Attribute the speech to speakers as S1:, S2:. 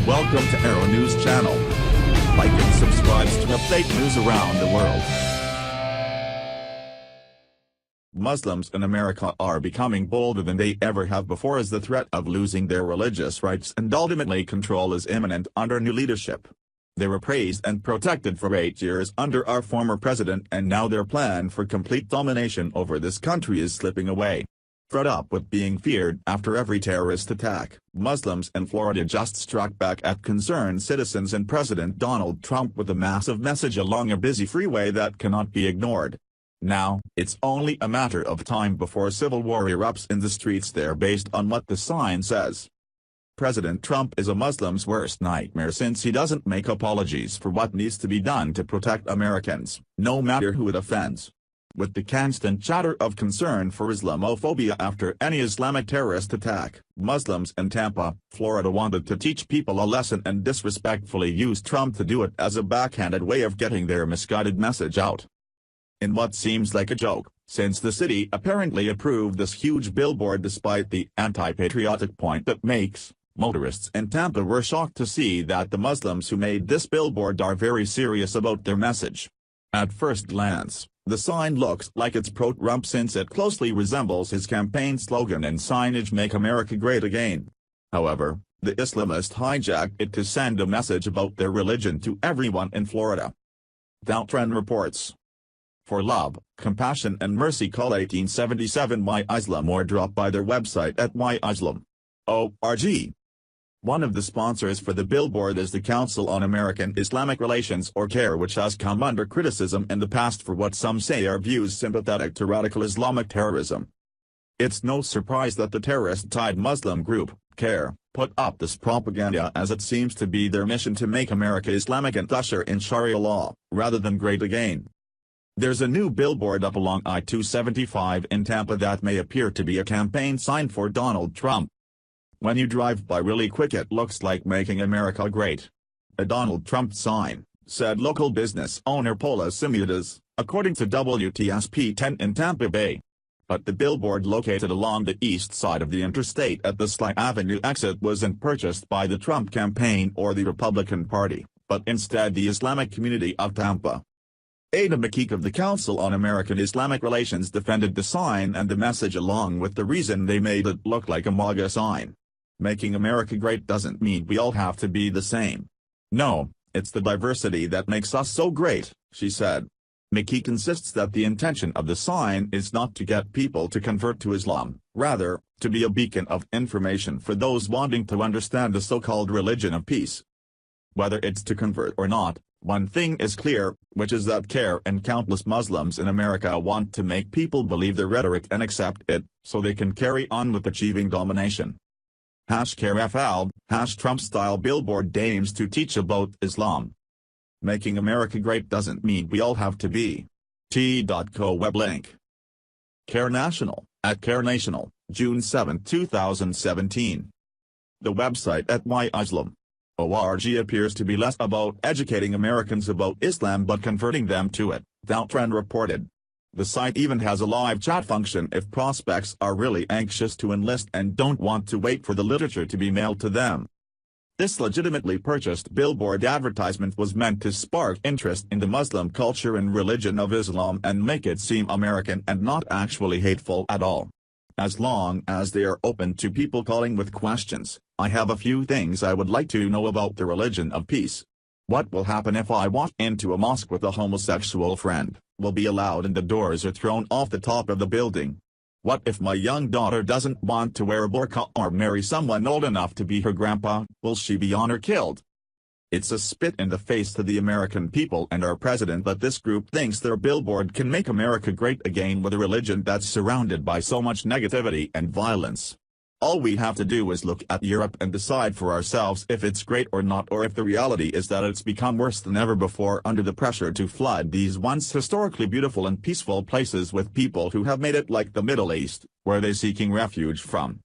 S1: Welcome to Arrow News Channel. Like and subscribe to update news around the world. Muslims in America are becoming bolder than they ever have before as the threat of losing their religious rights and ultimately control is imminent under new leadership. They were praised and protected for 8 years under our former president, and now their plan for complete domination over this country is slipping away. Fed up with being feared after every terrorist attack, Muslims in Florida just struck back at concerned citizens and President Donald Trump with a massive message along a busy freeway that cannot be ignored. Now, it's only a matter of time before civil war erupts in the streets there based on what the sign says. President Trump is a Muslim's worst nightmare since he doesn't make apologies for what needs to be done to protect Americans, no matter who it offends. With the constant chatter of concern for Islamophobia after any Islamic terrorist attack, Muslims in Tampa, Florida wanted to teach people a lesson and disrespectfully used Trump to do it as a backhanded way of getting their misguided message out. In what seems like a joke, since the city apparently approved this huge billboard despite the anti-patriotic point it makes, motorists in Tampa were shocked to see that the Muslims who made this billboard are very serious about their message. At first glance, the sign looks like it's pro-Trump since it closely resembles his campaign slogan and signage "Make America Great Again." However, the Islamists hijacked it to send a message about their religion to everyone in Florida. Downtrend reports. For love, compassion and mercy call 1877 Why Islam, or drop by their website at whyislam.org. One of the sponsors for the billboard is the Council on American Islamic Relations, or CAIR, which has come under criticism in the past for what some say are views sympathetic to radical Islamic terrorism. It's no surprise that the terrorist-tied Muslim group, CAIR, put up this propaganda as it seems to be their mission to make America Islamic and usher in Sharia law, rather than great again. There's a new billboard up along I-275 in Tampa that may appear to be a campaign sign for Donald Trump. When you drive by really quick it looks like "Making America Great." A Donald Trump sign, said local business owner Paula Simudas, according to WTSP 10 in Tampa Bay. But the billboard located along the east side of the interstate at the Sly Avenue exit wasn't purchased by the Trump campaign or the Republican Party, but instead the Islamic community of Tampa. Ada McKeek of the Council on American Islamic Relations defended the sign and the message along with the reason they made it look like a MAGA sign. Making America great doesn't mean we all have to be the same. No, it's the diversity that makes us so great, she said. McKeek insists that the intention of the sign is not to get people to convert to Islam, rather, to be a beacon of information for those wanting to understand the so-called religion of peace. Whether it's to convert or not, one thing is clear, which is that CAIR and countless Muslims in America want to make people believe the rhetoric and accept it, so they can carry on with achieving domination. #CAIRFL, #Trump-style billboard aims to teach about Islam. Making America great doesn't mean we all have to be. T.co web link. CAIR National, at CAIR National, June 7, 2017. The website at whyislam.org appears to be less about educating Americans about Islam but converting them to it, Downtrend reported. The site even has a live chat function if prospects are really anxious to enlist and don't want to wait for the literature to be mailed to them. This legitimately purchased billboard advertisement was meant to spark interest in the Muslim culture and religion of Islam and make it seem American and not actually hateful at all. As long as they are open to people calling with questions, I have a few things I would like to know about the religion of peace. What will happen if I walk into a mosque with a homosexual friend? Will be allowed in the doors or thrown off the top of the building? What if my young daughter doesn't want to wear a burqa or marry someone old enough to be her grandpa? Will she be on or killed? It's a spit in the face to the American people and our president that this group thinks their billboard can make America great again with a religion that's surrounded by so much negativity and violence. All we have to do is look at Europe and decide for ourselves if it's great or not, or if the reality is that it's become worse than ever before under the pressure to flood these once historically beautiful and peaceful places with people who have made it like the Middle East, where they're seeking refuge from.